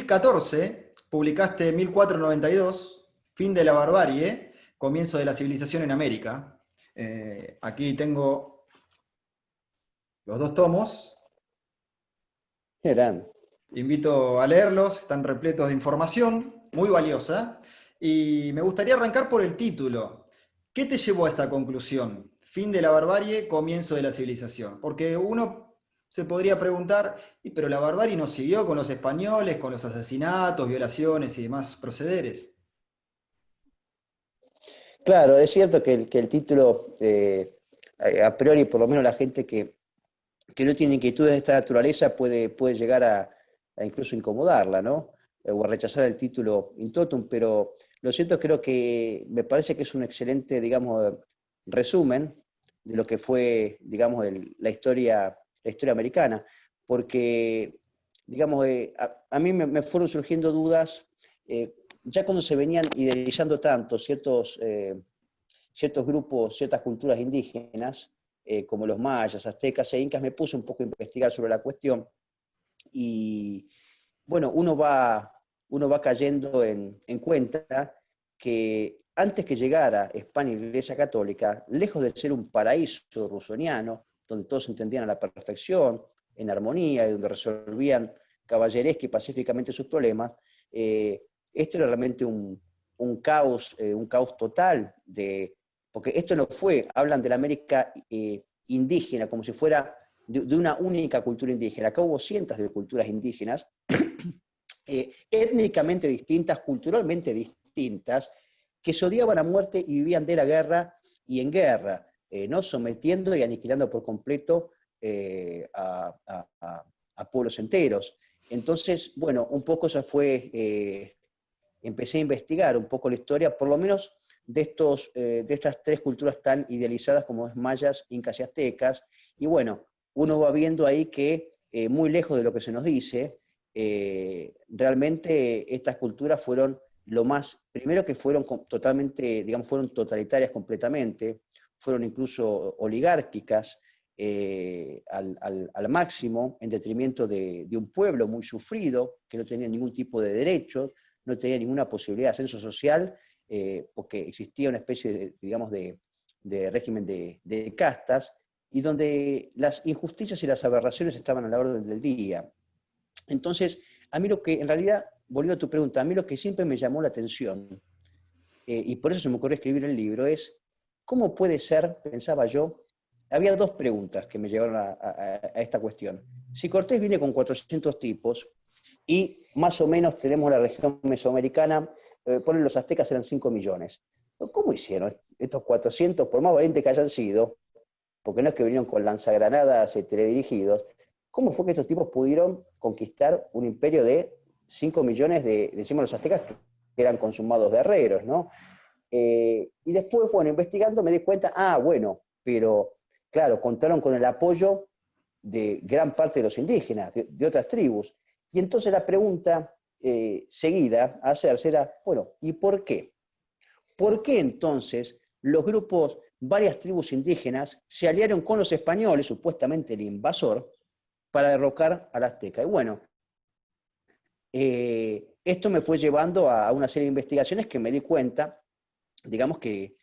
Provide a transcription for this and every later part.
2014 publicaste 1492, Fin de la barbarie, comienzo de la civilización en América. Aquí tengo los dos tomos. Qué grande. Invito a leerlos, están repletos de información muy valiosa. Y me gustaría arrancar por el título. ¿Qué te llevó a esa conclusión? Fin de la barbarie, comienzo de la civilización. Porque uno se podría preguntar, pero la barbarie no siguió con los españoles, con los asesinatos, violaciones y demás procederes. Claro, es cierto que el título, a priori, por lo menos la gente que no tiene inquietudes de esta naturaleza puede llegar a incluso incomodarla, ¿no? O a rechazar el título in totum, pero lo cierto creo que me parece que es un excelente, digamos, resumen de lo que fue, digamos, la historia americana, porque, digamos, a mí me fueron surgiendo dudas, ya cuando se venían idealizando tanto ciertos grupos, ciertas culturas indígenas, como los mayas, aztecas e incas, me puse un poco a investigar sobre la cuestión y, bueno, uno va cayendo en cuenta que antes que llegara España y la Iglesia Católica, lejos de ser un paraíso rusoniano, donde todos se entendían a la perfección, en armonía, y donde resolvían caballeresca y pacíficamente sus problemas, esto era realmente un caos total, porque esto no fue, hablan de la América indígena como si fuera de una única cultura indígena. Acá hubo cientos de culturas indígenas, étnicamente distintas, culturalmente distintas, que se odiaban a muerte y vivían de la guerra y en guerra, ¿no? Sometiendo y aniquilando por completo a pueblos enteros. Entonces, bueno, un poco eso fue, empecé a investigar un poco la historia, por lo menos de estas tres culturas tan idealizadas como es mayas, incas y aztecas, y bueno, uno va viendo ahí que muy lejos de lo que se nos dice, realmente estas culturas fueron lo más, primero que fueron totalmente, digamos, fueron totalitarias completamente, fueron incluso oligárquicas al máximo, en detrimento de un pueblo muy sufrido, que no tenía ningún tipo de derechos, no tenía ninguna posibilidad de ascenso social, porque existía una especie de, digamos, de régimen de castas, y donde las injusticias y las aberraciones estaban a la orden del día. Entonces, a mí lo que, en realidad, volviendo a tu pregunta, a mí lo que siempre me llamó la atención, y por eso se me ocurrió escribir el libro, es cómo puede ser, pensaba yo, había dos preguntas que me llevaron a esta cuestión. Si Cortés viene con 400 tipos, y más o menos tenemos la región mesoamericana, ponen los aztecas eran 5 millones. ¿Cómo hicieron estos 400, por más valientes que hayan sido, porque no es que vinieron con lanzagranadas teledirigidos, cómo fue que estos tipos pudieron conquistar un imperio de 5 millones decimos los aztecas, que eran consumados guerreros, ¿no? Y después, bueno, investigando me di cuenta, bueno, pero claro, contaron con el apoyo de gran parte de los indígenas, de otras tribus. Y entonces la pregunta seguida a hacerse era, bueno, ¿y por qué? ¿Por qué entonces los grupos, varias tribus indígenas, se aliaron con los españoles, supuestamente el invasor, para derrocar al azteca? Y bueno, esto me fue llevando a una serie de investigaciones que me di cuenta, digamos que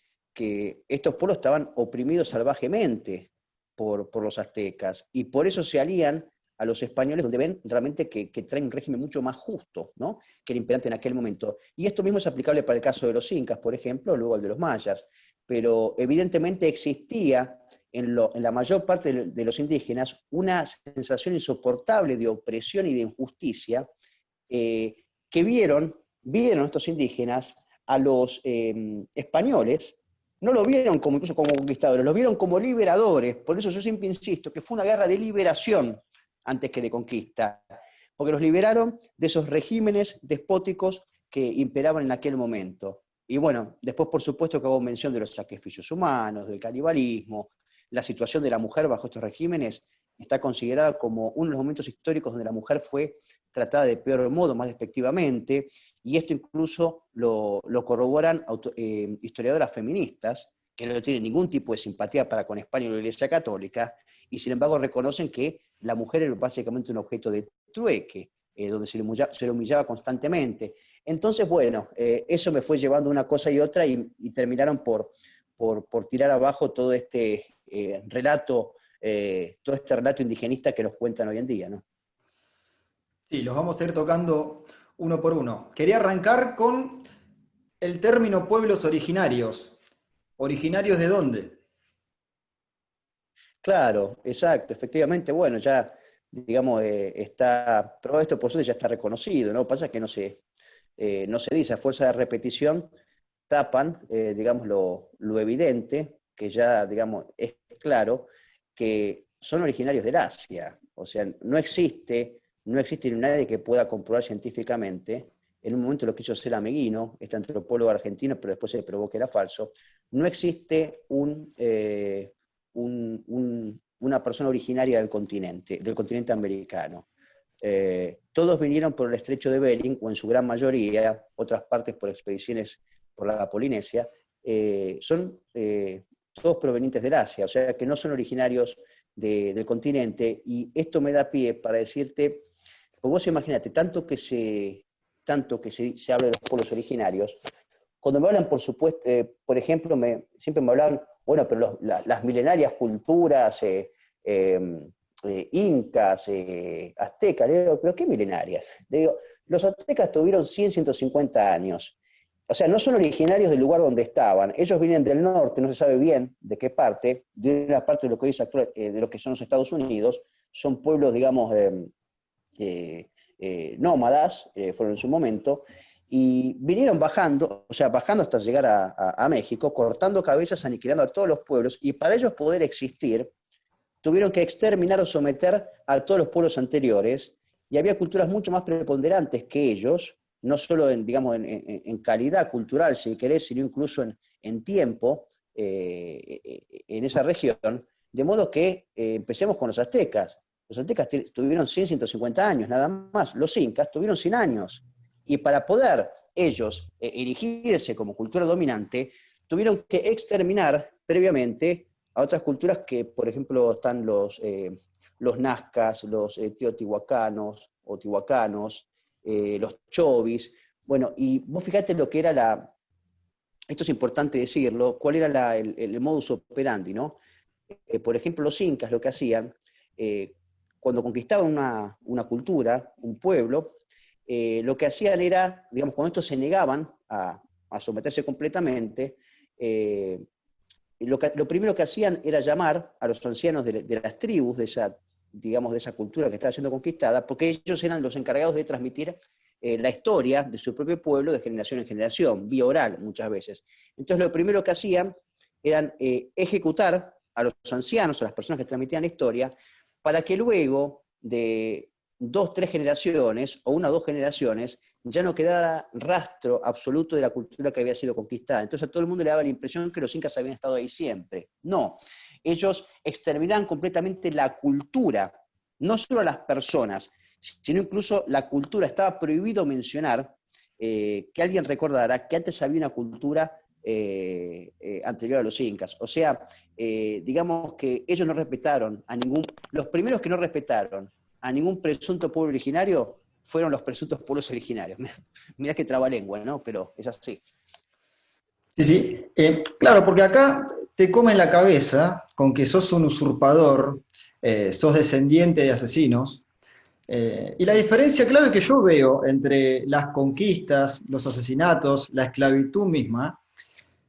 estos pueblos estaban oprimidos salvajemente por los aztecas, y por eso se alían a los españoles, donde ven realmente que traen un régimen mucho más justo, ¿no?, que el imperante en aquel momento. Y esto mismo es aplicable para el caso de los incas, por ejemplo, luego el de los mayas. Pero evidentemente existía en la mayor parte de los indígenas una sensación insoportable de opresión y de injusticia, que vieron estos indígenas a los españoles, no lo vieron como incluso como conquistadores, lo vieron como liberadores. Por eso yo siempre insisto que fue una guerra de liberación antes que de conquista, porque los liberaron de esos regímenes despóticos que imperaban en aquel momento. Y bueno, después por supuesto que hago mención de los sacrificios humanos, del canibalismo, la situación de la mujer bajo estos regímenes está considerada como uno de los momentos históricos donde la mujer fue tratada de peor modo, más despectivamente, y esto incluso lo corroboran historiadoras feministas, que no tienen ningún tipo de simpatía para con España y la Iglesia Católica, y sin embargo reconocen que la mujer era básicamente un objeto de trueque, donde se le humillaba constantemente. Entonces, bueno, eso me fue llevando una cosa y otra y terminaron por tirar abajo todo este todo este relato indigenista que nos cuentan hoy en día, ¿no? Sí, los vamos a ir tocando uno por uno. Quería arrancar con el término pueblos originarios. ¿Originarios de dónde? Claro, exacto, efectivamente, bueno, ya, digamos, pero esto por suerte ya está reconocido, ¿no? Pasa que no se dice, a fuerza de repetición, tapan, digamos, lo evidente, que ya, digamos, es claro, que son originarios del Asia. O sea, no existe nadie que pueda comprobar científicamente. En un momento lo quiso hacer Ameguino, este antropólogo argentino, pero después se probó que era falso. No existe una persona originaria del continente americano. Todos vinieron por el estrecho de Bering, o en su gran mayoría, otras partes por expediciones por la Polinesia, son todos provenientes del Asia, o sea que no son originarios del continente, y esto me da pie para decirte, pues vos imagínate, tanto que se habla de los pueblos originarios, cuando me hablan, por supuesto, por ejemplo, siempre me hablan, bueno, pero las milenarias culturas incas, aztecas, le digo, pero ¿qué milenarias? Le digo, los aztecas tuvieron 100, 150 años. O sea, no son originarios del lugar donde estaban. Ellos vienen del norte, no se sabe bien de qué parte, de una parte de lo que hoy es actual, de lo que son los Estados Unidos. Son pueblos, digamos, nómadas, fueron en su momento, y vinieron bajando, o sea, bajando hasta llegar a México, cortando cabezas, aniquilando a todos los pueblos, y para ellos poder existir, tuvieron que exterminar o someter a todos los pueblos anteriores, y había culturas mucho más preponderantes que ellos, no solo en, digamos, en calidad cultural, si querés, sino incluso en tiempo, en esa región, de modo que empecemos con los aztecas. Los aztecas tuvieron 100, 150 años, nada más. Los incas tuvieron 100 años. Y para poder ellos erigirse como cultura dominante, tuvieron que exterminar previamente a otras culturas que, por ejemplo, están los nazcas, los teotihuacanos o tihuacanos, los chovis. Bueno, y vos fíjate lo que era esto es importante decirlo, cuál era el modus operandi, ¿no? Por ejemplo, los incas lo que hacían, eh, cuando conquistaban una cultura, un pueblo, lo que hacían era, digamos, cuando estos se negaban a someterse completamente, lo primero que hacían era llamar a los ancianos de las tribus, digamos, de esa cultura que estaba siendo conquistada, porque ellos eran los encargados de transmitir la historia de su propio pueblo de generación en generación, vía oral muchas veces. Entonces lo primero que hacían eran ejecutar a los ancianos, a las personas que transmitían la historia, para que luego de 2, 3 generaciones, o 1 o 2 generaciones, ya no quedara rastro absoluto de la cultura que había sido conquistada. Entonces a todo el mundo le daba la impresión que los incas habían estado ahí siempre. No, ellos exterminaban completamente la cultura, no solo a las personas, sino incluso la cultura. Estaba prohibido mencionar que alguien recordara que antes había una cultura anterior a los incas. O sea, digamos que ellos no respetaron los primeros que no respetaron a ningún presunto pueblo originario fueron los presuntos pueblos originarios. Mirá que trabalengua, ¿no? Pero es así. Sí, sí. Claro, porque acá te comen la cabeza con que sos un usurpador, sos descendiente de asesinos. Y la diferencia clave que yo veo entre las conquistas, los asesinatos, la esclavitud misma,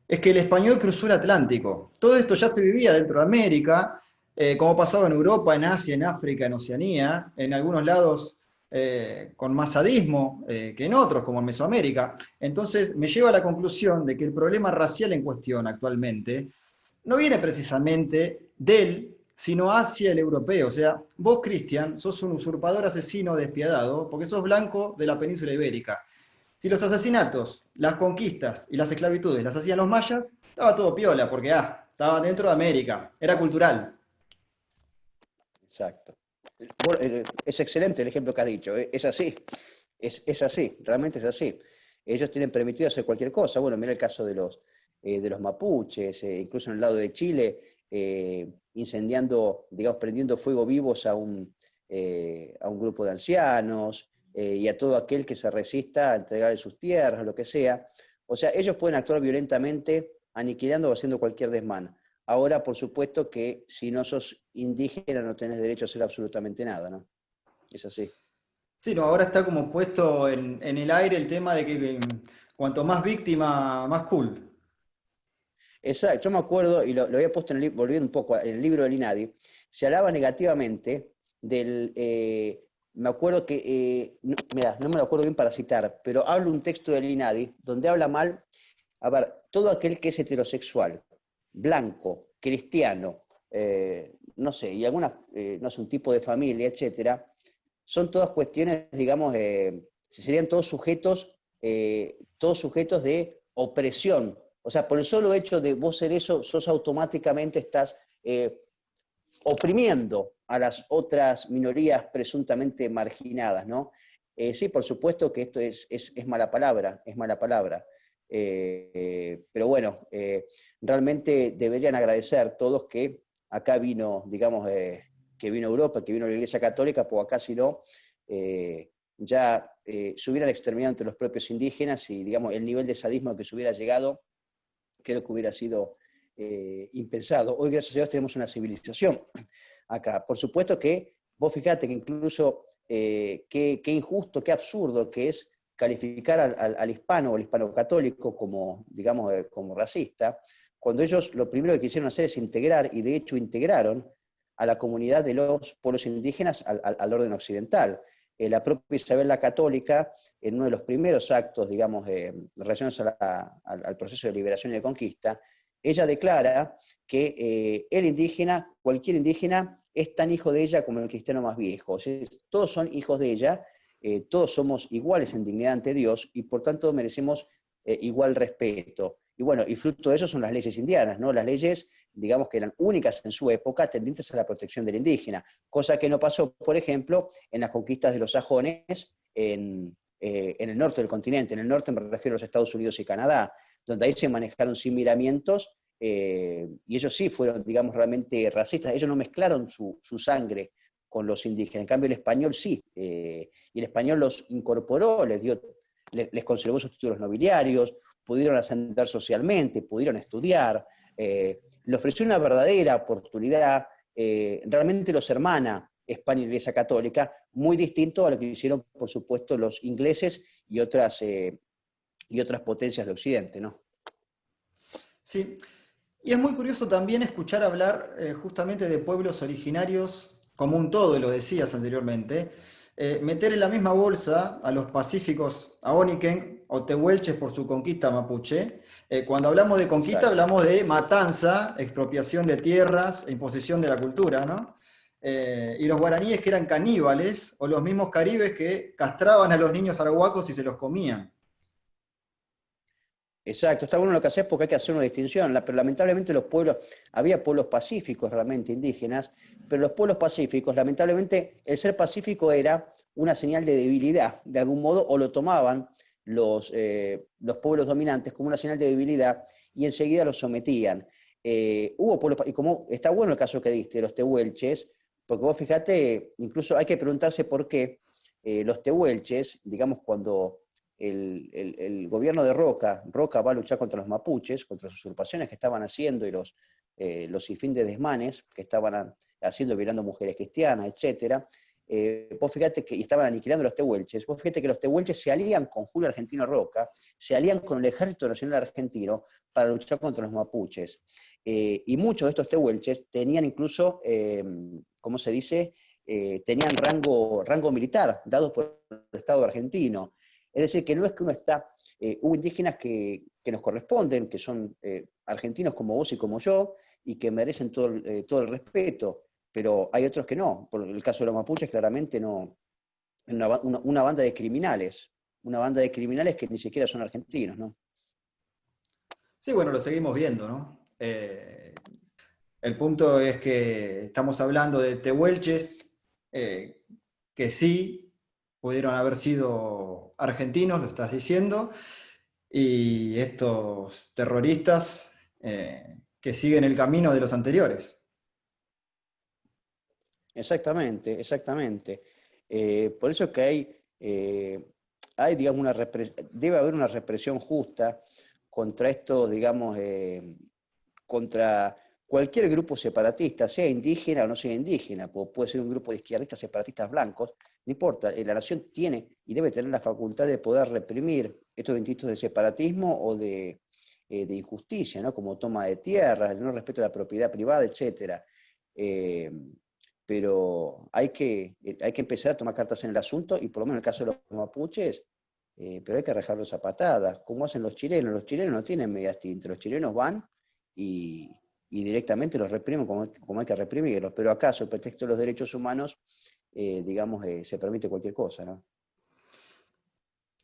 es que el español cruzó el Atlántico. Todo esto ya se vivía dentro de América, como pasaba en Europa, en Asia, en África, en Oceanía, en algunos lados con más sadismo que en otros, como en Mesoamérica. Entonces me lleva a la conclusión de que el problema racial en cuestión actualmente no viene precisamente del, sino hacia el europeo. O sea, vos, Cristian, sos un usurpador asesino despiadado porque sos blanco de la península ibérica. Si los asesinatos, las conquistas y las esclavitudes las hacían los mayas, estaba todo piola, porque estaba dentro de América, era cultural. Exacto. Es excelente el ejemplo que has dicho. Es así. Es así. Realmente es así. Ellos tienen permitido hacer cualquier cosa. Bueno, mira el caso de los mapuches, incluso en el lado de Chile, incendiando, digamos, prendiendo fuego vivos a un grupo de ancianos. y a todo aquel que se resista a entregarle sus tierras, lo que sea. O sea, ellos pueden actuar violentamente, aniquilando o haciendo cualquier desmán. Ahora, por supuesto que si no sos indígena no tenés derecho a hacer absolutamente nada, ¿no? Es así. Sí, no, ahora está como puesto en el aire el tema de que cuanto más víctima, más cool. Exacto, yo me acuerdo, y lo había puesto en el libro, volviendo un poco, en el libro del INADI, se hablaba negativamente del, me acuerdo que, mira, no me lo acuerdo bien para citar, pero hablo un texto del INADI donde habla mal, a ver, todo aquel que es heterosexual, blanco, cristiano, no sé, y alguna, no sé, un tipo de familia, etcétera, son todas cuestiones, digamos, serían todos sujetos de opresión. O sea, por el solo hecho de vos ser eso, sos automáticamente estás oprimiendo a las otras minorías presuntamente marginadas, ¿no? Sí, por supuesto que esto es mala palabra, es mala palabra. Pero bueno, realmente deberían agradecer todos que acá vino, digamos, que vino Europa, que vino la Iglesia Católica, pues acá si no, ya se hubieran exterminado entre los propios indígenas y, digamos, el nivel de sadismo que se hubiera llegado, creo que hubiera sido impensado. Hoy, gracias a Dios, tenemos una civilización acá. Por supuesto que vos fijate que incluso qué injusto, qué absurdo que es calificar al hispano o al hispano católico como, digamos, como racista, cuando ellos lo primero que quisieron hacer es integrar, y de hecho integraron a la comunidad de los pueblos indígenas al orden occidental. La propia Isabel la Católica, en uno de los primeros actos, digamos, relacionados al proceso de liberación y de conquista, ella declara que el indígena, cualquier indígena, es tan hijo de ella como el cristiano más viejo. O sea, todos son hijos de ella, todos somos iguales en dignidad ante Dios y por tanto merecemos igual respeto. Y bueno, y fruto de eso son las leyes indianas, ¿no? Las leyes, digamos, que eran únicas en su época, tendientes a la protección del indígena, cosa que no pasó, por ejemplo, en las conquistas de los sajones en el norte del continente. En el norte me refiero a los Estados Unidos y Canadá, donde ahí se manejaron sin miramientos, y ellos sí fueron, digamos, realmente racistas. Ellos no mezclaron su sangre con los indígenas. En cambio, el español sí, y el español los incorporó, les conservó sus títulos nobiliarios, pudieron ascender socialmente, pudieron estudiar, le ofreció una verdadera oportunidad, realmente los hermana España y la Iglesia Católica, muy distinto a lo que hicieron, por supuesto, los ingleses y otras potencias de Occidente, ¿no? Sí, y es muy curioso también escuchar hablar justamente de pueblos originarios como un todo, lo decías anteriormente, meter en la misma bolsa a los pacíficos Aoniken o tehuelches por su conquista mapuche. Cuando hablamos de conquista Exacto. hablamos de matanza, expropiación de tierras e imposición de la cultura, ¿no? Y los guaraníes que eran caníbales o los mismos caribes que castraban a los niños arahuacos y se los comían. Exacto, está bueno lo que haces porque hay que hacer una distinción, pero lamentablemente los pueblos, había pueblos pacíficos realmente indígenas, pero los pueblos pacíficos, lamentablemente, el ser pacífico era una señal de debilidad, de algún modo, o lo tomaban los pueblos dominantes como una señal de debilidad y enseguida los sometían. Hubo pueblos, y como está bueno el caso que diste, los tehuelches, porque vos fíjate, incluso hay que preguntarse por qué los tehuelches, digamos, cuando el gobierno de Roca va a luchar contra los mapuches, contra las usurpaciones que estaban haciendo y los sinfín de desmanes que estaban haciendo, violando mujeres cristianas, etc. Vos fíjate que y estaban aniquilando a los tehuelches, vos fíjate que los tehuelches se alían con Julio Argentino Roca, se alían con el Ejército Nacional Argentino para luchar contra los mapuches. Y muchos de estos tehuelches tenían incluso, ¿cómo se dice? Tenían rango militar, dados por el Estado argentino. Es decir, que no es que uno está, hubo indígenas que nos corresponden, que son argentinos como vos y como yo, y que merecen todo el respeto, pero hay otros que no. Por el caso de los mapuches, claramente no, una una banda de criminales que ni siquiera son argentinos, ¿no? Sí, bueno, lo seguimos viendo, ¿no? El punto es que estamos hablando de tehuelches que sí pudieron haber sido argentinos, lo estás diciendo, y estos terroristas que siguen el camino de los anteriores. Exactamente, exactamente. Por eso que hay eh, hay, digamos, debe haber una represión justa contra estos, digamos, contra cualquier grupo separatista, sea indígena o no sea indígena, puede ser un grupo de izquierdistas separatistas blancos, no importa, la nación tiene y debe tener la facultad de poder reprimir estos intentos de separatismo o de injusticia, ¿no? Como toma de tierras, el no respeto a la propiedad privada, etc. Eh, pero hay que empezar a tomar cartas en el asunto, y por lo menos en el caso de los mapuches, pero hay que rajarlos a patadas, como hacen los chilenos. Los chilenos no tienen medias tintas, los chilenos van y, y directamente los reprimen como hay que reprimirlos, pero acaso el pretexto de los derechos humanos, digamos, se permite cualquier cosa, ¿no?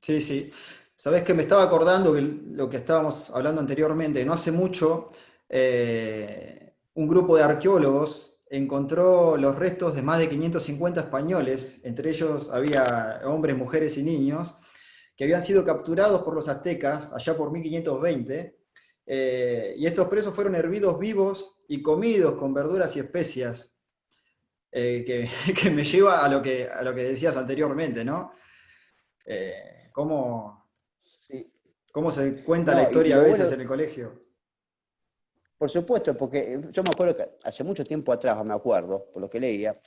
Sí, sí. Sabés que me estaba acordando que lo que estábamos hablando anteriormente, no hace mucho, un grupo de arqueólogos encontró los restos de más de 550 españoles, entre ellos había hombres, mujeres y niños, que habían sido capturados por los aztecas allá por 1520, y estos presos fueron hervidos vivos y comidos con verduras y especias, que, que me lleva a lo que decías anteriormente, ¿no? ¿Cómo, Sí. cómo se cuenta la No, y historia a lo veces bueno, en el colegio? por supuesto, porque yo me acuerdo que hace mucho tiempo atrás, me acuerdo, por lo que leía,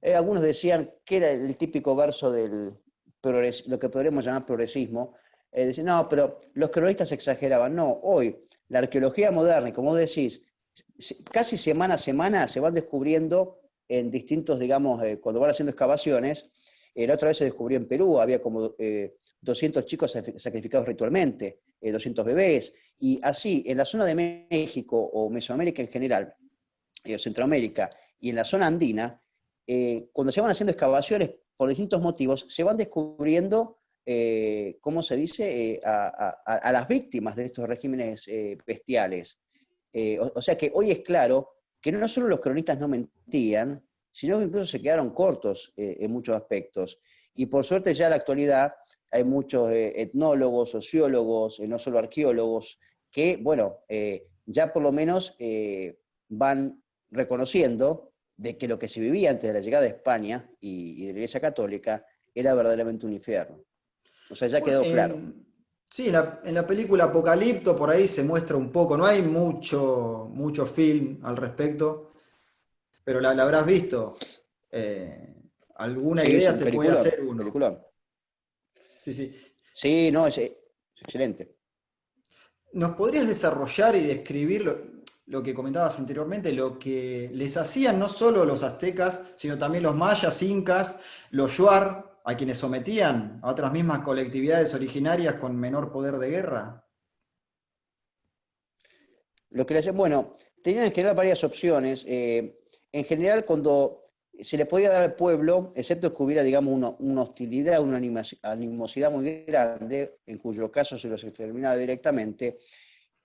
algunos decían que era el típico verso del lo que podríamos llamar progresismo. Decían, no, pero los cronistas exageraban. No, hoy la arqueología moderna, y como decís, casi semana a semana se van descubriendo en distintos, digamos, cuando van haciendo excavaciones. La otra vez se descubrió en Perú, había como 200 chicos sacrificados ritualmente, 200 bebés, y así en la zona de México o Mesoamérica en general, o Centroamérica, y en la zona andina, cuando se van haciendo excavaciones por distintos motivos, se van descubriendo, ¿cómo se dice?, a las víctimas de estos regímenes bestiales. O sea que hoy es claro que no solo los cronistas no mentían, sino que incluso se quedaron cortos en muchos aspectos. Y por suerte ya en la actualidad hay muchos etnólogos, sociólogos, no solo arqueólogos, que, bueno, ya por lo menos van reconociendo de que lo que se vivía antes de la llegada de España y de la Iglesia Católica era verdaderamente un infierno. O sea, ya Bueno, quedó claro. sí, en la película Apocalipto por ahí se muestra un poco, no hay mucho film al respecto, pero la habrás visto. Eh, alguna Sí, es idea un se puede peliculón, hacer uno. peliculón. Sí, sí. Sí, no, es excelente. ¿Nos podrías desarrollar y describir lo que comentabas anteriormente, lo que les hacían no solo los aztecas, sino también los mayas, incas, los shuar, a quienes sometían a otras mismas colectividades originarias con menor poder de guerra? Lo que le hacen, bueno, tenían en general varias opciones. En general, cuando se le podía dar al pueblo, excepto que hubiera, digamos, una hostilidad, una animosidad muy grande, en cuyo caso se los exterminaba directamente,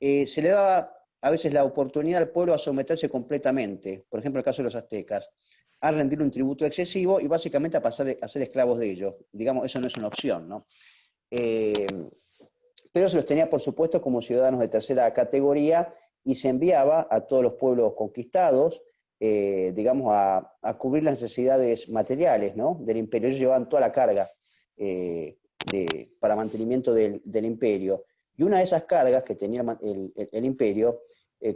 se le daba a veces la oportunidad al pueblo a someterse completamente, por ejemplo, el caso de los aztecas, a rendir un tributo excesivo y básicamente a pasar a ser esclavos de ellos. Digamos, eso no es una opción, ¿no? Eh, pero se los tenía, por supuesto, como ciudadanos de tercera categoría y se enviaba a todos los pueblos conquistados, digamos, cubrir las necesidades materiales, ¿no?, del imperio. Ellos llevaban toda la carga para mantenimiento del imperio. Y una de esas cargas que tenía el imperio,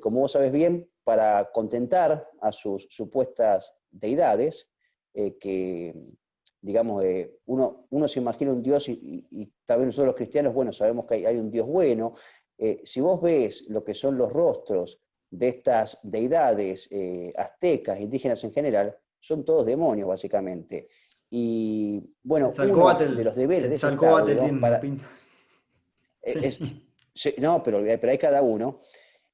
como vos sabés bien, para contentar a sus supuestas deidades, que digamos, uno se imagina un Dios y también nosotros los cristianos, bueno, sabemos que hay un Dios bueno. Si vos ves lo que son los rostros de estas deidades aztecas, indígenas en general, son todos demonios, básicamente. Y bueno, uno de los deberes de ese Estado, Quetzalcóatl digamos, tiene para, pinta. es, Sí. sí, no, pero hay cada uno.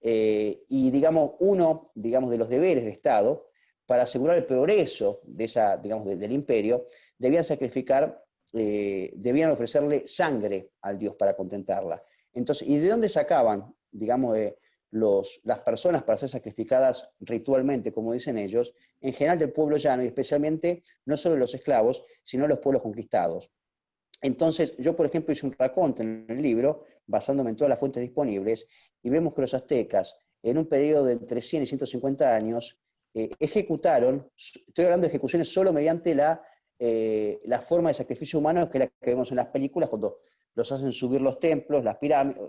Y digamos, uno, digamos, de los deberes de Estado, para asegurar el progreso de esa, digamos, del imperio, debían sacrificar, debían ofrecerle sangre al Dios para contentarla. Entonces, ¿y de dónde sacaban, digamos, las personas para ser sacrificadas ritualmente, como dicen ellos? En general del pueblo llano, y especialmente no solo los esclavos, sino los pueblos conquistados. Entonces, yo, por ejemplo, hice un raconto en el libro, basándome en todas las fuentes disponibles, y vemos que los aztecas, en un periodo de entre 100 y 150 años, ejecutaron, estoy hablando de ejecuciones solo mediante la forma de sacrificio humano que es la que vemos en las películas, cuando los hacen subir los templos, las pirámides,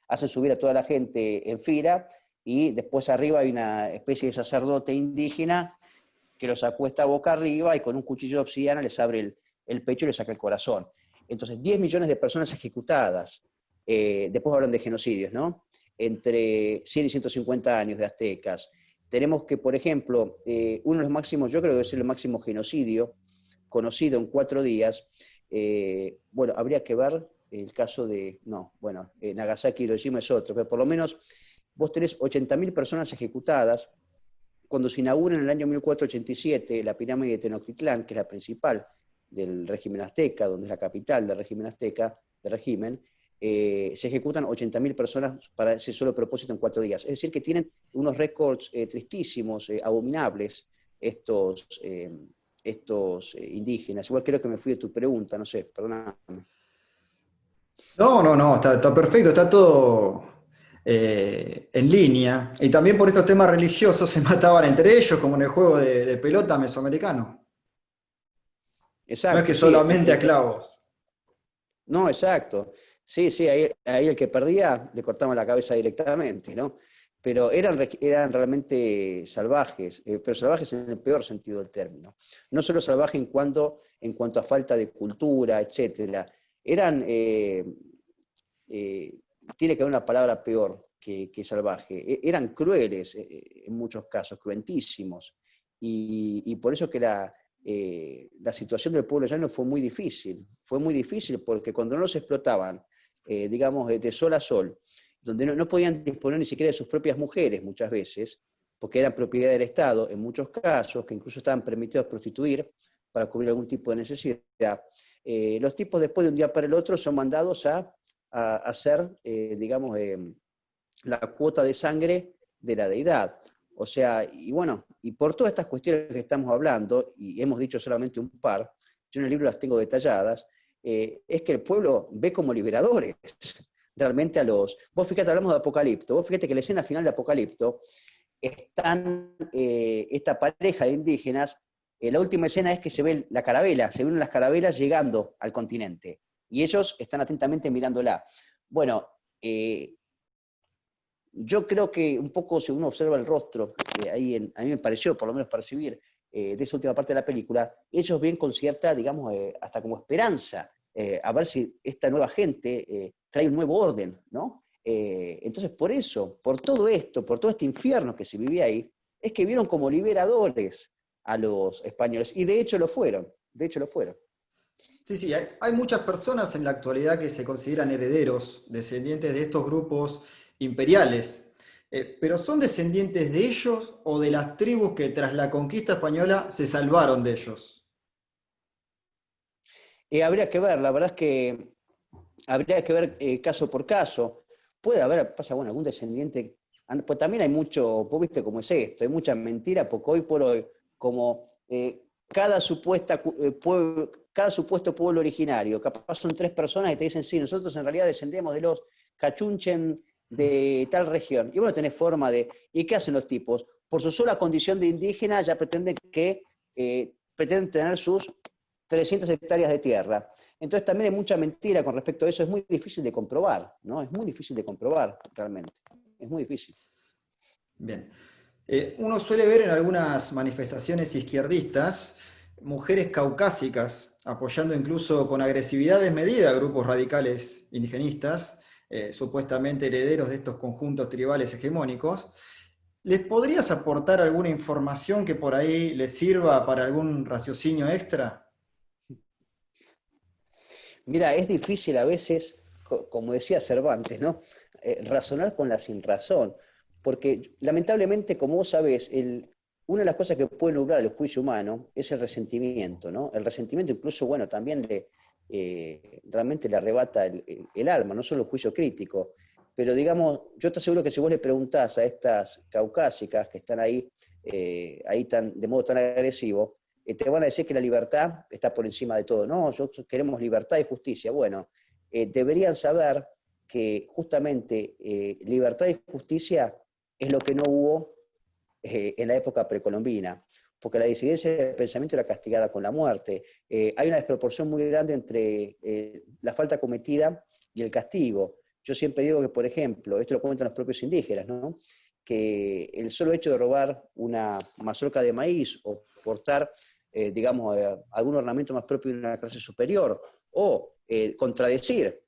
hacen subir a toda la gente en fila, y después arriba hay una especie de sacerdote indígena que los acuesta boca arriba y con un cuchillo de obsidiana les abre el pecho y les saca el corazón. Entonces, 10 millones de personas ejecutadas, después hablan de genocidios, ¿no? Entre 100 y 150 años de aztecas. Tenemos que, por ejemplo, uno de los máximos, yo creo que debe ser el máximo genocidio conocido en 4 días. Bueno, habría que ver el caso de, no, bueno, Nagasaki y Hiroshima es otro, pero por lo menos vos tenés 80.000 personas ejecutadas. Cuando se inaugura en el año 1487 la pirámide de Tenochtitlán, que es la principal del régimen azteca, donde es la capital del régimen azteca, se ejecutan 80.000 personas para ese solo propósito en 4 días. Es decir, que tienen unos récords tristísimos, abominables, estos indígenas. Igual creo que me fui de tu pregunta, no sé, perdóname. No, no, no, está perfecto, está todo en línea. Y también por estos temas religiosos se mataban entre ellos, como en el juego de pelota mesoamericano. No es que Exacto, sí. solamente a clavos. No, exacto. Sí, sí, ahí el que perdía le cortaban la cabeza directamente, ¿no? Pero eran realmente salvajes, pero salvajes en el peor sentido del término. No solo salvajes en cuanto a falta de cultura, etcétera. Eran, eh, tiene que haber una palabra peor que salvaje. Eran crueles en muchos casos, cruentísimos. Y por eso que la situación del pueblo llano fue muy difícil. Fue muy difícil porque cuando no los explotaban, digamos, de sol a sol, donde no podían disponer ni siquiera de sus propias mujeres muchas veces, porque eran propiedad del Estado en muchos casos, que incluso estaban permitidos prostituir para cubrir algún tipo de necesidad, los tipos después de un día para el otro son mandados a hacer, digamos, la cuota de sangre de la deidad. O sea, y bueno, y por todas estas cuestiones que estamos hablando, y hemos dicho solamente un par, yo en el libro las tengo detalladas, es que el pueblo ve como liberadores realmente a los... Vos fíjate, hablamos de Apocalipto, vos fíjate que la escena final de Apocalipto están esta pareja de indígenas, la última escena es que se ve la carabela, se ven las carabelas llegando al continente, y ellos están atentamente mirándola. Bueno, yo creo que un poco, si uno observa el rostro, a mí me pareció, por lo menos percibir, de esa última parte de la película, ellos ven con cierta, digamos, hasta como esperanza, a ver si esta nueva gente trae un nuevo orden, ¿no? Entonces, por eso, por todo esto, por todo este infierno que se vivía ahí, es que vieron como liberadores a los españoles, y de hecho lo fueron, de hecho lo fueron. Sí, sí, hay muchas personas en la actualidad que se consideran herederos, descendientes de estos grupos imperiales. Pero ¿son descendientes de ellos o de las tribus que tras la conquista española se salvaron de ellos? Habría que ver, la verdad es que habría que ver caso por caso. Puede haber, pasa, bueno, algún descendiente, pues también hay mucho, vos viste cómo es esto, hay mucha mentira, porque hoy por hoy, como cada supuesto pueblo originario, capaz son 3 personas y te dicen, sí, nosotros en realidad descendemos de los cachunchen de tal región. Y bueno, tenés forma de, ¿y qué hacen los tipos? Por su sola condición de indígena ya pretenden tener sus 300 hectáreas de tierra. Entonces también hay mucha mentira con respecto a eso, es muy difícil de comprobar, ¿no? Es muy difícil de comprobar, realmente. Es muy difícil. Bien. Uno suele ver en algunas manifestaciones izquierdistas mujeres caucásicas apoyando incluso con agresividad desmedida a grupos radicales indigenistas, supuestamente herederos de estos conjuntos tribales hegemónicos. ¿Les podrías aportar alguna información que por ahí les sirva para algún raciocinio extra? Mira, es difícil a veces, como decía Cervantes, ¿no? Razonar con la sinrazón, porque lamentablemente, como vos sabés, una de las cosas que puede nublar el juicio humano es el resentimiento, ¿no? El resentimiento incluso, bueno, también realmente le arrebata el alma, no solo el juicio crítico, pero digamos, yo te aseguro que si vos le preguntás a estas caucásicas que están ahí de modo tan agresivo, te van a decir que la libertad está por encima de todo. No, nosotros queremos libertad y justicia. Bueno, deberían saber que justamente libertad y justicia es lo que no hubo en la época precolombina, porque la disidencia de pensamiento era castigada con la muerte. Hay una desproporción muy grande entre la falta cometida y el castigo. Yo siempre digo que, por ejemplo, esto lo cuentan los propios indígenas, ¿no? Que el solo hecho de robar una mazorca de maíz o portar, digamos, algún ornamento más propio de una clase superior, o contradecir,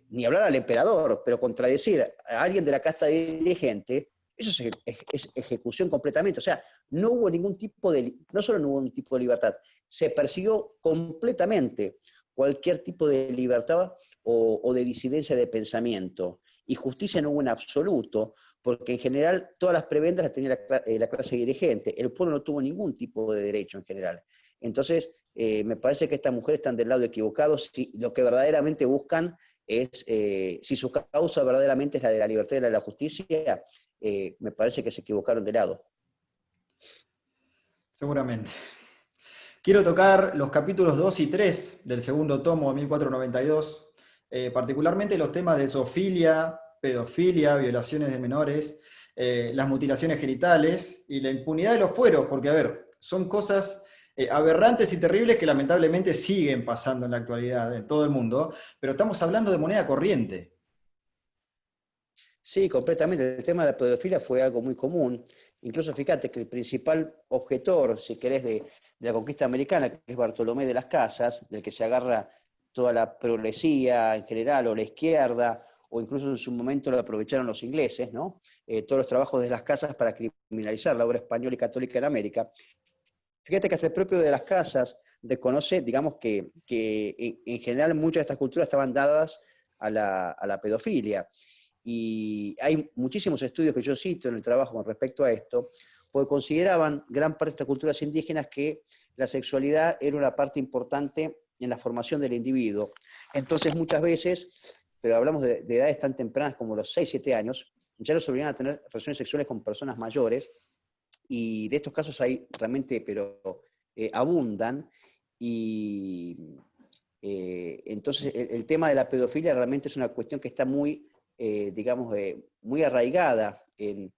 ni hablar al emperador, pero contradecir a alguien de la casta dirigente, eso es ejecución completamente. O sea, no hubo ningún tipo de, no solo no hubo un tipo de libertad, se persiguió completamente cualquier tipo de libertad o de disidencia de pensamiento. Y justicia no hubo en absoluto, porque en general todas las prebendas las tenía la clase dirigente. El pueblo no tuvo ningún tipo de derecho en general. Entonces, me parece que estas mujeres están del lado equivocado si lo que verdaderamente buscan es, si su causa verdaderamente es la de la libertad y la de la justicia, me parece que se equivocaron de lado. Seguramente. Quiero tocar los capítulos 2 y 3 del segundo tomo de 1492, particularmente los temas de zoofilia, pedofilia, violaciones de menores, las mutilaciones genitales y la impunidad de los fueros, porque, a ver, son cosas aberrantes y terribles que lamentablemente siguen pasando en la actualidad en todo el mundo, pero estamos hablando de moneda corriente. Sí, completamente. El tema de la pedofilia fue algo muy común. Incluso fíjate que el principal objetor, si querés, de la conquista americana, que es Bartolomé de las Casas, del que se agarra toda la progresía en general, o la izquierda, o incluso en su momento lo aprovecharon los ingleses, ¿no? Todos los trabajos de las casas para criminalizar la obra española y católica en América. Fíjate que hasta el propio de las Casas reconoce, digamos, que en general muchas de estas culturas estaban dadas a la pedofilia. Y hay muchísimos estudios que yo cito en el trabajo con respecto a esto, porque consideraban gran parte de estas culturas indígenas que la sexualidad era una parte importante en la formación del individuo. Entonces muchas veces, pero hablamos de edades tan tempranas como los 6, 7 años, ya los obligaban a tener relaciones sexuales con personas mayores, y de estos casos hay realmente, pero abundan, y entonces el tema de la pedofilia realmente es una cuestión que está muy, digamos, muy arraigada en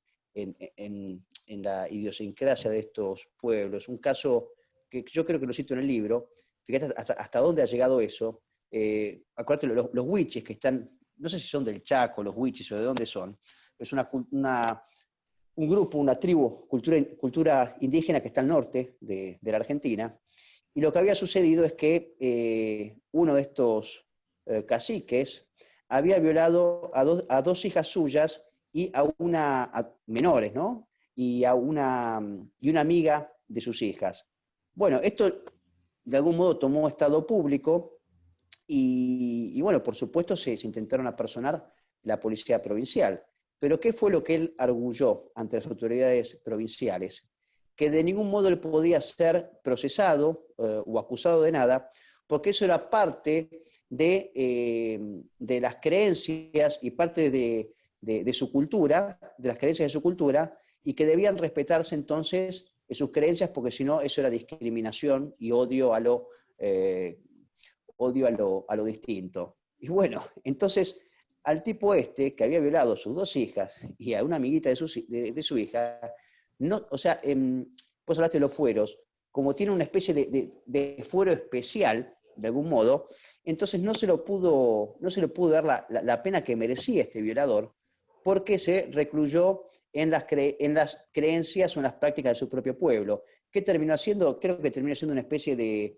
la idiosincrasia de estos pueblos. Un caso que yo creo que lo cito en el libro, fíjate hasta dónde ha llegado eso. Acuérdate, los huiches que están, no sé si son del Chaco, los huiches o de dónde son, es un grupo, una tribu, cultura indígena que está al norte de la Argentina, y lo que había sucedido es que uno de estos caciques había violado a dos hijas suyas y a menores, ¿no? Y una amiga de sus hijas. Bueno, esto de algún modo tomó estado público y bueno, por supuesto se intentaron apersonar la policía provincial. Pero ¿qué fue lo que él arguyó ante las autoridades provinciales? Que de ningún modo él podía ser procesado o acusado de nada, porque eso era parte de las creencias y parte de su cultura, de las creencias de su cultura, y que debían respetarse entonces sus creencias, porque si no, eso era discriminación y odio a lo distinto. Y bueno, entonces al tipo este, que había violado a sus dos hijas y a una amiguita de su hija, no, o sea, vos hablaste de los fueros, como tiene una especie de fuero especial, de algún modo, entonces no se lo pudo dar la pena que merecía este violador, porque se recluyó en las creencias o en las prácticas de su propio pueblo, que terminó haciendo, creo que terminó siendo una especie de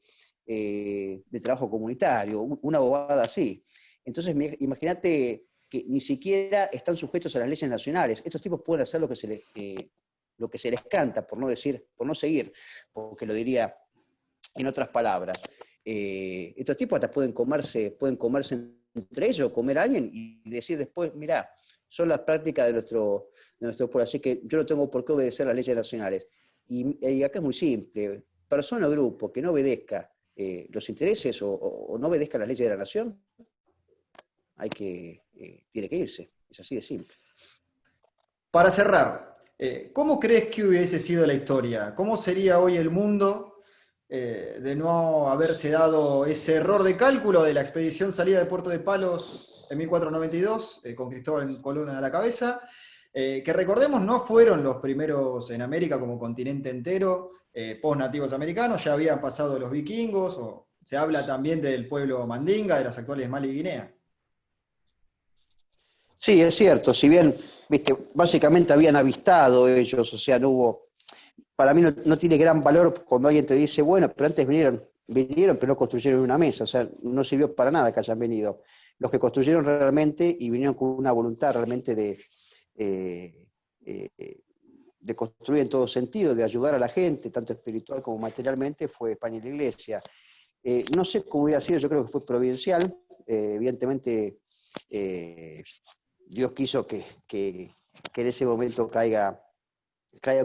trabajo comunitario, una bobada así. Entonces, imagínate que ni siquiera están sujetos a las leyes nacionales. Estos tipos pueden hacer lo que se les canta, por no decir, por no seguir, porque lo diría en otras palabras. Estos tipos hasta pueden comerse entre ellos, comer a alguien y decir después, mirá, son las prácticas de nuestro pueblo, así que yo no tengo por qué obedecer las leyes nacionales. Y acá es muy simple, persona o grupo que no obedezca los intereses o no obedezca las leyes de la nación, tiene que irse, es así de simple. Para cerrar, ¿cómo crees que hubiese sido la historia? ¿Cómo sería hoy el mundo de no haberse dado ese error de cálculo de la expedición salida de Puerto de Palos en 1492, con Cristóbal Colón a la cabeza? que recordemos no fueron los primeros en América como continente entero, post nativos americanos, ya habían pasado los vikingos, o se habla también del pueblo mandinga, de las actuales Mali y Guinea. Sí, es cierto, si bien, viste, básicamente habían avistado ellos, o sea, no hubo, para mí no tiene gran valor cuando alguien te dice, bueno, pero antes vinieron, pero no construyeron una mesa, o sea, no sirvió para nada que hayan venido. Los que construyeron realmente y vinieron con una voluntad realmente eh, eh, de construir en todo sentido, de ayudar a la gente, tanto espiritual como materialmente, fue España y la Iglesia. No sé cómo hubiera sido, yo creo que fue providencial, evidentemente eh, Dios quiso que en ese momento caiga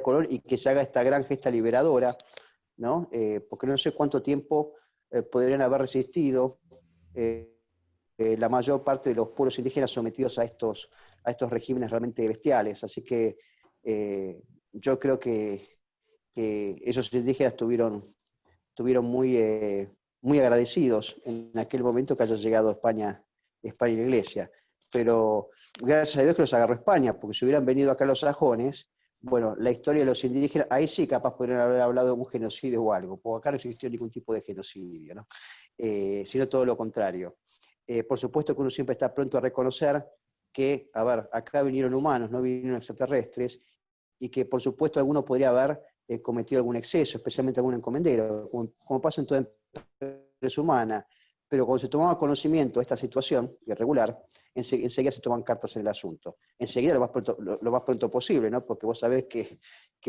Colón y que se haga esta gran gesta liberadora, ¿no? Porque no sé cuánto tiempo podrían haber resistido la mayor parte de los pueblos indígenas sometidos a estos regímenes realmente bestiales. Así que yo creo que esos indígenas estuvieron muy agradecidos en aquel momento que haya llegado a España y la Iglesia. Pero gracias a Dios que los agarró España, porque si hubieran venido acá los sajones, bueno, la historia de los indígenas, ahí sí capaz podrían haber hablado de un genocidio o algo, porque acá no existió ningún tipo de genocidio, ¿no? Sino todo lo contrario. Por supuesto que uno siempre está pronto a reconocer que, a ver, acá vinieron humanos, no vinieron extraterrestres, y que por supuesto alguno podría haber cometido algún exceso, especialmente algún encomendero, como pasa en toda empresa humana. Pero cuando se tomaba conocimiento de esta situación irregular, enseguida se toman cartas en el asunto. Enseguida lo más pronto posible, ¿no? Porque vos sabés que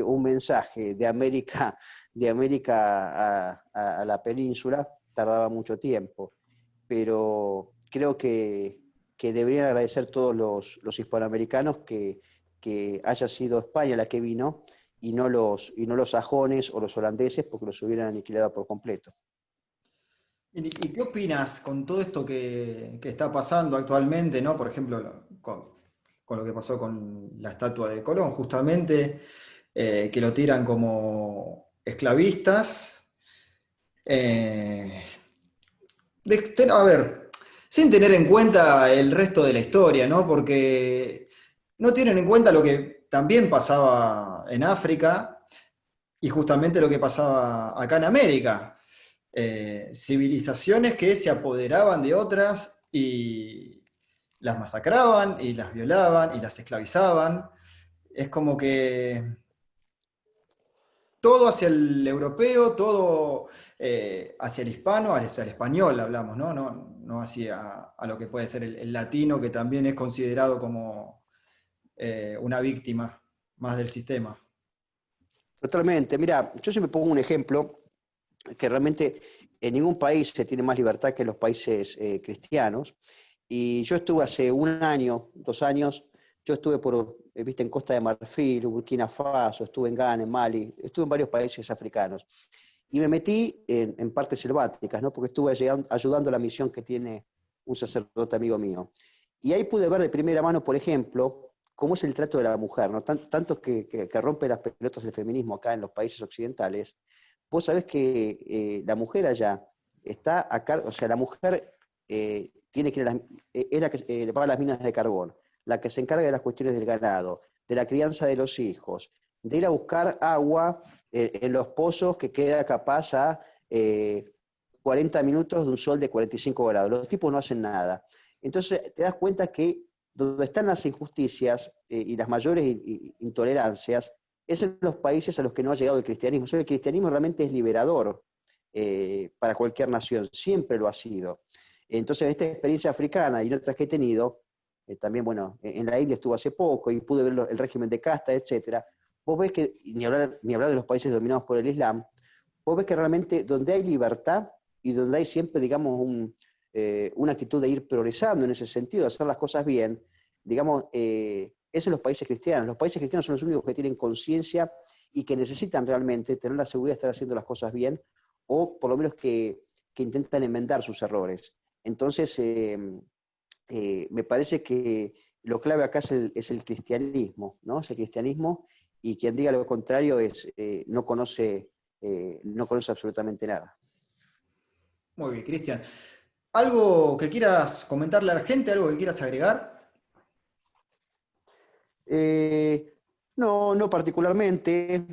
un mensaje de América a la península tardaba mucho tiempo. Pero creo que deberían agradecer todos los hispanoamericanos que haya sido España la que vino y no los sajones o los holandeses, porque los hubieran aniquilado por completo. ¿Y qué opinas con todo esto que está pasando actualmente, ¿no? Por ejemplo, con lo que pasó con la estatua de Colón, justamente, que lo tiran como esclavistas. Eh, a ver, sin tener en cuenta el resto de la historia, ¿no? Porque no tienen en cuenta lo que también pasaba en África y justamente lo que pasaba acá en América. Civilizaciones que se apoderaban de otras y las masacraban y las violaban y las esclavizaban. Es como que todo hacia el europeo, todo hacia el hispano, hacia el español hablamos, ¿no? No hacia a lo que puede ser el latino, que también es considerado como una víctima más del sistema. Totalmente. Mira, yo siempre pongo un ejemplo que realmente en ningún país se tiene más libertad que en los países cristianos. Y yo estuve hace un año, 2 años, yo estuve viste, en Costa de Marfil, Burkina Faso, estuve en Ghana, en Mali, estuve en varios países africanos. Y me metí en partes selváticas, ¿no? Porque estuve ayudando a la misión que tiene un sacerdote amigo mío. Y ahí pude ver de primera mano, por ejemplo, cómo es el trato de la mujer, ¿no? Tanto que rompe las pelotas del feminismo acá en los países occidentales. Vos sabés que la mujer allá está acá, o sea, la mujer tiene que ir es la que va a las minas de carbón, la que se encarga de las cuestiones del ganado, de la crianza de los hijos, de ir a buscar agua en los pozos que queda capaz a 40 minutos de un sol de 45 grados. Los tipos no hacen nada. Entonces te das cuenta que donde están las injusticias y las mayores intolerancias es en los países a los que no ha llegado el cristianismo. O sea, el cristianismo realmente es liberador para cualquier nación, siempre lo ha sido. Entonces, esta experiencia africana y otras que he tenido, también, bueno, en la India estuve hace poco y pude ver el régimen de casta, etcétera. Vos ves que, ni hablar de los países dominados por el Islam, vos ves que realmente donde hay libertad y donde hay siempre, digamos, una actitud de ir progresando en ese sentido, de hacer las cosas bien, digamos, eso en los países cristianos. Los países cristianos son los únicos que tienen conciencia y que necesitan realmente tener la seguridad de estar haciendo las cosas bien, o por lo menos que intentan enmendar sus errores. Entonces, me parece que lo clave acá es el cristianismo, ¿no? Es el cristianismo, y quien diga lo contrario no conoce absolutamente nada. Muy bien, Cristian. ¿Algo que quieras comentarle a la gente? ¿Algo que quieras agregar? Eh, no, no particularmente.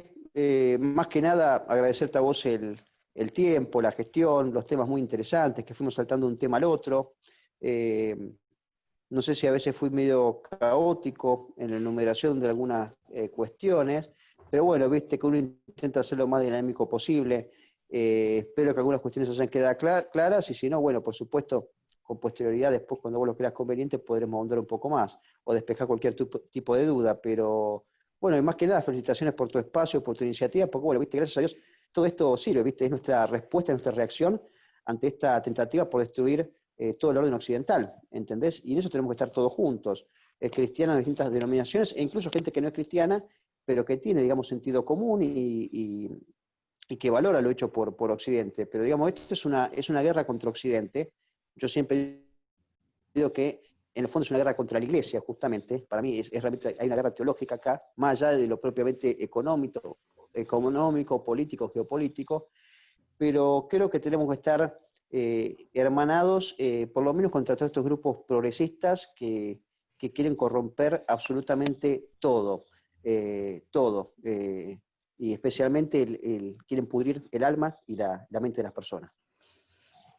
Más que nada agradecerte a vos el tiempo, la gestión, los temas muy interesantes, que fuimos saltando de un tema al otro. Eh, no sé si a veces fui medio caótico en la enumeración de algunas cuestiones, pero bueno, viste que uno intenta hacer lo más dinámico posible. Espero que algunas cuestiones hayan quedado claras y si no, bueno, por supuesto, con posterioridad, después cuando vos lo creas conveniente, podremos ahondar un poco más o despejar cualquier tipo de duda. Pero bueno, y más que nada, felicitaciones por tu espacio, por tu iniciativa, porque bueno, viste, gracias a Dios, todo esto sirve, viste, es nuestra respuesta, nuestra reacción ante esta tentativa por destruir todo el orden occidental, ¿entendés? Y en eso tenemos que estar todos juntos, cristianos de distintas denominaciones e incluso gente que no es cristiana, pero que tiene, digamos, sentido común y que valora lo hecho por Occidente. Pero, digamos, esto es una guerra contra Occidente. Yo siempre digo que en el fondo es una guerra contra la Iglesia, justamente. Para mí realmente hay una guerra teológica acá, más allá de lo propiamente económico, político, geopolítico, pero creo que tenemos que estar hermanados, por lo menos contra todos estos grupos progresistas que quieren corromper absolutamente todo, todo, y especialmente quieren pudrir el alma y la mente de las personas.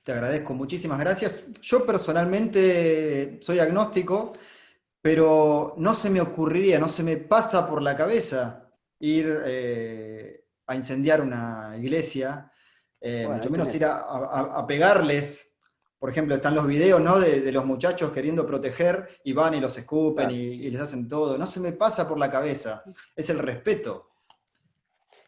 Te agradezco, muchísimas gracias. Yo personalmente soy agnóstico, pero no se me ocurriría, no se me pasa por la cabeza ir a incendiar una iglesia, Bueno, mucho ahí menos tenés. ir a pegarles. Por ejemplo, están los videos, ¿no? de los muchachos queriendo proteger y van y los escupen Claro. y les hacen todo. No se me pasa por la cabeza. Es el respeto.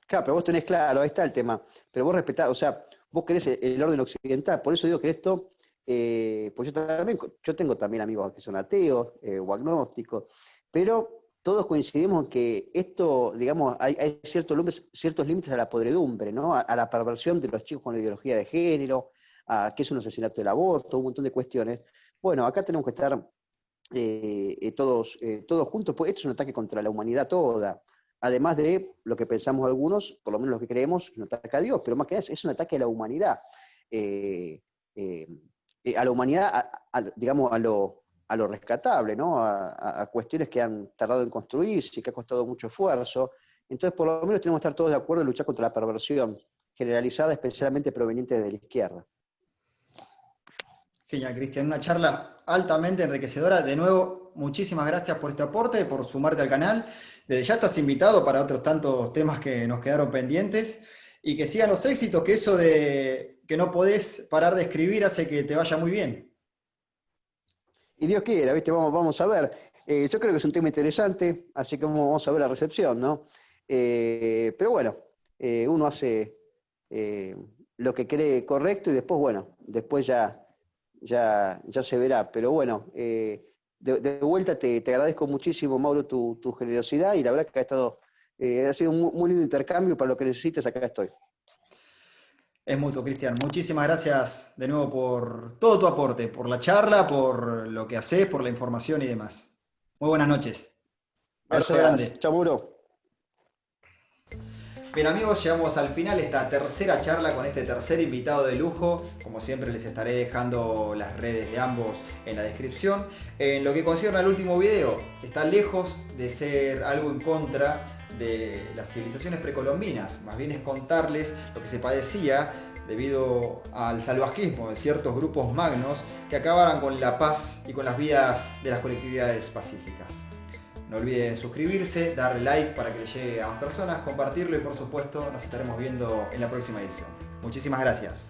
Claro, pero vos tenés claro, ahí está el tema. Pero vos respetás, o sea, vos querés el orden occidental. Por eso digo que esto, pues yo tengo también amigos que son ateos o agnósticos, pero todos coincidimos en que esto, digamos, hay ciertos límites a la podredumbre, ¿no? A la perversión de los chicos con la ideología de género, a qué es un asesinato del aborto, un montón de cuestiones. Bueno, acá tenemos que estar todos juntos, pues esto es un ataque contra la humanidad toda. Además de lo que pensamos algunos, por lo menos lo que creemos, es un ataque a Dios, pero más que nada es un ataque a la humanidad. Eh, eh, a la humanidad, digamos, a lo rescatable, ¿no? A cuestiones que han tardado en construirse y que ha costado mucho esfuerzo. Entonces, por lo menos tenemos que estar todos de acuerdo en luchar contra la perversión generalizada, especialmente proveniente de la izquierda. Genial, Cristian. Una charla altamente enriquecedora. De nuevo, muchísimas gracias por este aporte, por sumarte al canal. Desde ya estás invitado para otros tantos temas que nos quedaron pendientes. Y que sigan los éxitos, que eso de que no podés parar de escribir hace que te vaya muy bien. Y Dios quiera, ¿viste? Vamos a ver. Yo creo que es un tema interesante, así que vamos a ver la recepción, ¿no? Pero bueno, uno hace eh, lo que cree correcto y después, bueno, después ya se verá. Pero bueno, de vuelta te agradezco muchísimo, Mauro, tu generosidad y la verdad que ha sido un muy lindo intercambio. Para lo que necesites, acá estoy. Es mutuo, Cristian. Muchísimas gracias de nuevo por todo tu aporte, por la charla, por lo que haces, por la información y demás. Muy buenas noches. Abrazo Gracias. grande. Chao, Mauro. Bien amigos, llegamos al final de esta tercera charla con este tercer invitado de lujo. Como siempre les estaré dejando las redes de ambos en la descripción. En lo que concierne al último video, está lejos de ser algo en contra de las civilizaciones precolombinas. Más bien es contarles lo que se padecía debido al salvajismo de ciertos grupos magnos que acabaran con la paz y con las vidas de las colectividades pacíficas. No olviden suscribirse, darle like para que le llegue a más personas, compartirlo y por supuesto nos estaremos viendo en la próxima edición. Muchísimas gracias.